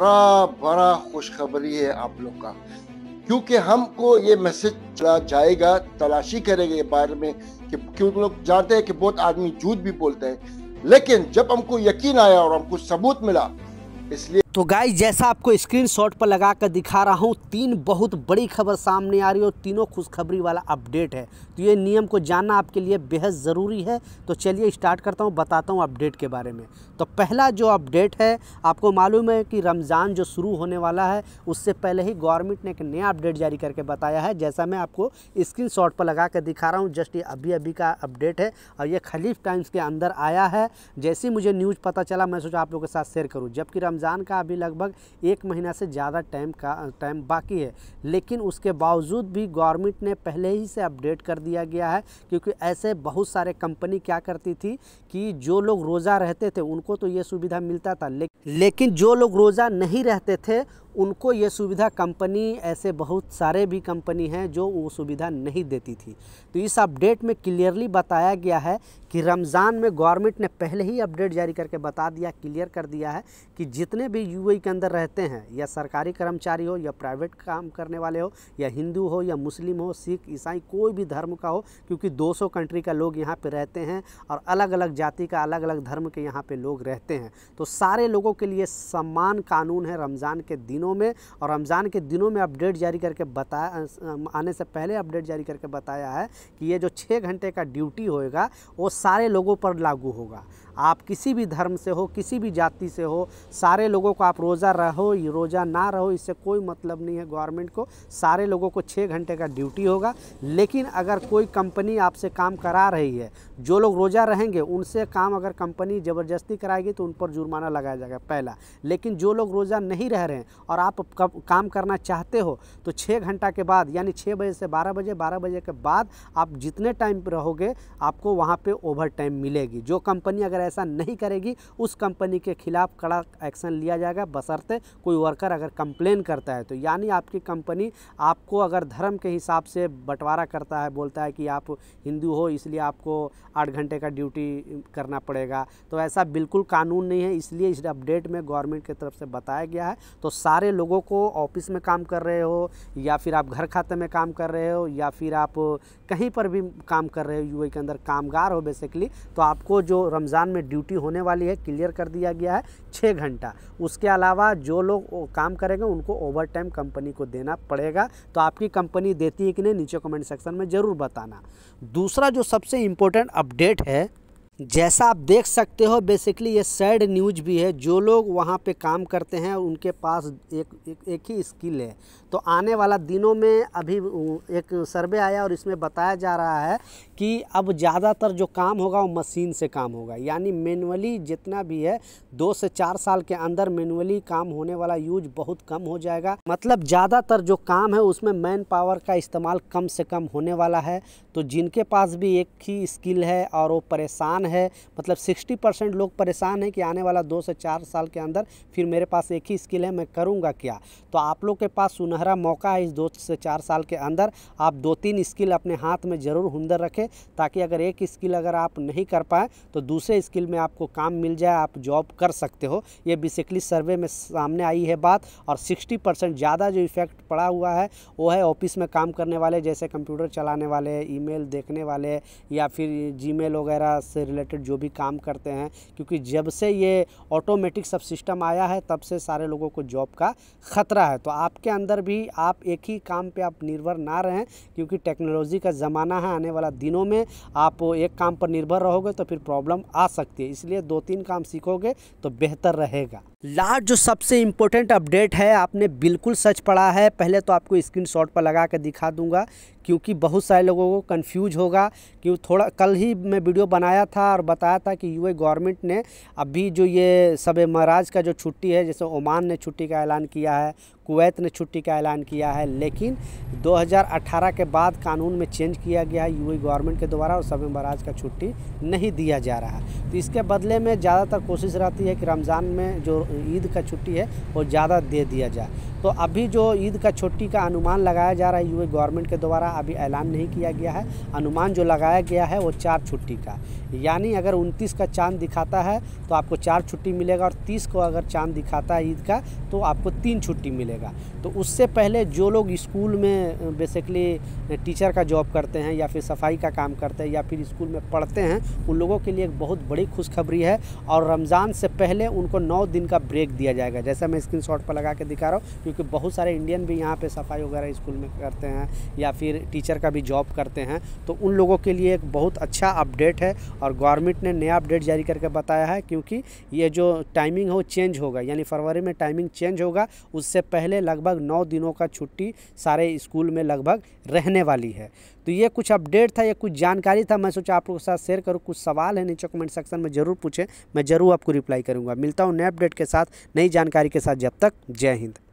बड़ा बड़ा खुशखबरी है आप लोग का, क्योंकि हमको ये मैसेज चला जाएगा, तलाशी करेंगे ये बारे में कि क्यों लोग जानते हैं कि बहुत आदमी झूठ भी बोलते हैं, लेकिन जब हमको यकीन आया और हमको सबूत मिला, इसलिए तो गाइस जैसा आपको स्क्रीनशॉट पर लगा कर दिखा रहा हूँ, तीन बहुत बड़ी खबर सामने आ रही है और तीनों खुशखबरी वाला अपडेट है। तो ये नियम को जानना आपके लिए बेहद ज़रूरी है। तो चलिए स्टार्ट करता हूँ, बताता हूँ अपडेट के बारे में। तो पहला जो अपडेट है, आपको मालूम है कि रमज़ान जो शुरू होने वाला है उससे पहले ही गवर्नमेंट ने एक नया अपडेट जारी करके बताया है। जैसा मैं आपको स्क्रीनशॉट पर लगा कर दिखा रहा हूँ, जस्ट ये अभी अभी का अपडेट है और ये खलीफ टाइम्स के अंदर आया है। जैसे ही मुझे न्यूज़ पता चला, मैं सोचा आप लोगों के साथ शेयर करूँ। जबकि रमज़ान का अभी लगभग 1 महीना से ज़्यादा टाइम बाकी है, लेकिन उसके बावजूद भी गवर्नमेंट ने पहले ही से अपडेट कर दिया गया है। क्योंकि ऐसे बहुत सारे कंपनी क्या करती थी कि जो लोग रोज़ा रहते थे उनको तो ये सुविधा मिलता था, लेकिन जो लोग रोज़ा नहीं रहते थे उनको ये सुविधा कंपनी, ऐसे बहुत सारे भी कंपनी हैं जो वो सुविधा नहीं देती थी। तो इस अपडेट में क्लियरली बताया गया है कि रमज़ान में गवर्नमेंट ने पहले ही अपडेट जारी करके बता दिया, क्लियर कर दिया है कि जितने भी यूएई के अंदर रहते हैं, या सरकारी कर्मचारी हो या प्राइवेट काम करने वाले हो, या हिंदू हो या मुस्लिम हो, सिख ईसाई कोई भी धर्म का हो, क्योंकि 200 कंट्री का लोग यहाँ पे रहते हैं और अलग अलग जाति का, अलग अलग धर्म के यहाँ पे लोग रहते हैं। तो सारे लोगों के लिए समान कानून है रमज़ान के दिनों में। और रमज़ान के दिनों में अपडेट जारी करके आने से पहले अपडेट जारी करके बताया है कि ये जो 6 घंटे का ड्यूटी होएगा वो सारे लोगों पर लागू होगा। आप किसी भी धर्म से हो, किसी भी जाति से हो, सारे लोगों को, आप रोज़ा रहो या रोज़ा ना रहो, इससे कोई मतलब नहीं है गवर्नमेंट को। सारे लोगों को 6 घंटे का ड्यूटी होगा। लेकिन अगर कोई कंपनी आपसे काम करा रही है, जो लोग रोज़ा रहेंगे उनसे काम अगर कंपनी ज़बरदस्ती कराएगी तो उन पर जुर्माना लगाया जाएगा, पहला। लेकिन जो लोग रोज़ा नहीं रह रहे हैं और आप काम करना चाहते हो तो 6 घंटा के बाद, यानी 6 बजे से 12 बजे, 12 बजे के बाद आप जितने टाइम पर रहोगे आपको वहाँ पे ओवर टाइम मिलेगी। जो कंपनी अगर ऐसा नहीं करेगी उस कंपनी के खिलाफ कड़ा एक्शन लिया जाएगा, बशर्ते कोई वर्कर अगर कंप्लेन करता है तो। यानी आपकी कंपनी आपको अगर धर्म के हिसाब से बंटवारा करता है, बोलता है कि आप हिंदू हो इसलिए आपको 8 घंटे का ड्यूटी करना पड़ेगा, तो ऐसा बिल्कुल कानून नहीं है। इसलिए इस अपडेट में गवर्नमेंट की तरफ से बताया गया है। तो सारे लोगों को, ऑफिस में काम कर रहे हो या फिर आप घर खाते में काम कर रहे हो या फिर आप कहीं पर भी काम कर रहे हो, यूएई के अंदर कामगार हो बेसिकली, तो आपको जो रमज़ान में ड्यूटी होने वाली है क्लियर कर दिया गया है 6 घंटा। उसके अलावा जो लोग काम करेंगे उनको ओवर टाइम कंपनी को देना पड़ेगा। तो आपकी कंपनी देती है कि नहीं, नीचे कमेंट सेक्शन में ज़रूर बताना। दूसरा जो सबसे इम्पोर्टेंट अपडेट है, जैसा आप देख सकते हो, बेसिकली ये सैड न्यूज भी है। जो लोग वहाँ पे काम करते हैं उनके पास एक ही स्किल है। तो आने वाला दिनों में अभी एक सर्वे आया और इसमें बताया जा रहा है कि अब ज़्यादातर जो काम होगा वो मशीन से काम होगा। यानी मैनुअली जितना भी है, 2 से 4 साल के अंदर मैनुअली काम होने वाला यूज बहुत कम हो जाएगा। मतलब ज़्यादातर जो काम है उसमें मैन पावर का इस्तेमाल कम से कम होने वाला है। तो जिनके पास भी एक ही स्किल है और वो परेशान है, मतलब 60% लोग परेशान हैं कि आने वाला 2 से 4 साल के अंदर फिर मेरे पास एक ही स्किल है, मैं करूँगा क्या। तो आप लोग के पास सुनहरा मौका है इस 2 से 4 साल के अंदर आप 2-3 स्किल अपने हाथ में ज़रूर हुनर रखें, ताकि अगर एक स्किल अगर आप नहीं कर पाए तो दूसरे स्किल में आपको काम मिल जाए, आप जॉब कर सकते हो। ये बेसिकली सर्वे में सामने आई है बात। और 60% ज़्यादा जो इफेक्ट पड़ा हुआ है वो है ऑफिस में काम करने वाले, जैसे कंप्यूटर चलाने वाले, ईमेल देखने वाले या फिर जीमेल वगैरह से रिलेटेड जो भी काम करते हैं। क्योंकि जब से ये ऑटोमेटिक सब सिस्टम आया है तब से सारे लोगों को जॉब का ख़तरा है। तो आपके अंदर भी आप एक ही काम पे आप निर्भर ना रहें, क्योंकि टेक्नोलॉजी का ज़माना है। आने वाला दिनों में आप एक काम पर निर्भर रहोगे तो फिर प्रॉब्लम आ सकती है। इसलिए 2-3 काम सीखोगे तो बेहतर रहेगा। लास्ट जो सबसे इम्पोर्टेंट अपडेट है, आपने बिल्कुल सच पढ़ा है। पहले तो आपको स्क्रीनशॉट पर लगा कर दिखा दूंगा, क्योंकि बहुत सारे लोगों को कंफ्यूज होगा। क्योंकि थोड़ा कल ही मैं वीडियो बनाया था और बताया था कि यूएई गवर्नमेंट ने अभी जो ये शब-ए-मेराज का जो छुट्टी है, जैसे ओमान ने छुट्टी का ऐलान किया है, कुवैत ने छुट्टी का ऐलान किया है, लेकिन 2018 के बाद कानून में चेंज किया गया है यूएई गवर्नमेंट के द्वारा और शब बारात का छुट्टी नहीं दिया जा रहा। तो इसके बदले में ज़्यादातर कोशिश रहती है कि रमज़ान में जो ईद का छुट्टी है वो ज़्यादा दे दिया जाए। तो अभी जो ईद का छुट्टी का अनुमान लगाया जा रहा है यूएई गवर्नमेंट के द्वारा, अभी ऐलान नहीं किया गया है। अनुमान जो लगाया गया है वो 4 छुट्टी का, यानी अगर 29 का चांद दिखाता है तो आपको 4 छुट्टी मिलेगा और 30 को अगर चांद दिखाता है ईद का तो आपको 3 छुट्टी मिलेगा। तो उससे पहले जो लोग स्कूल में बेसिकली टीचर का जॉब करते हैं या फिर सफाई का काम करते हैं या फिर स्कूल में पढ़ते हैं, उन लोगों के लिए एक बहुत बड़ी खुशखबरी है और रमज़ान से पहले उनको 9 दिन का ब्रेक दिया जाएगा। जैसा मैं स्क्रीनशॉट पर लगा के दिखा रहा हूँ, क्योंकि बहुत सारे इंडियन भी यहाँ पे सफाई वगैरह स्कूल में करते हैं या फिर टीचर का भी जॉब करते हैं, तो उन लोगों के लिए एक बहुत अच्छा अपडेट है और गवर्नमेंट ने नया अपडेट जारी करके बताया है, क्योंकि ये जो टाइमिंग है वो चेंज होगा, यानी फरवरी में टाइमिंग चेंज होगा। उससे पहले लगभग 9 दिनों का छुट्टी सारे स्कूल में लगभग रहने वाली है। तो ये कुछ अपडेट था, ये कुछ जानकारी था, मैं सोचा आप लोगों के साथ शेयर करूँ। कुछ सवाल है नीचे कमेंट सेक्शन में ज़रूर पूछें, मैं ज़रूर आपको रिप्लाई करूँगा। मिलता हूँ नए अपडेट के साथ, नई जानकारी के साथ। जब तक जय हिंद।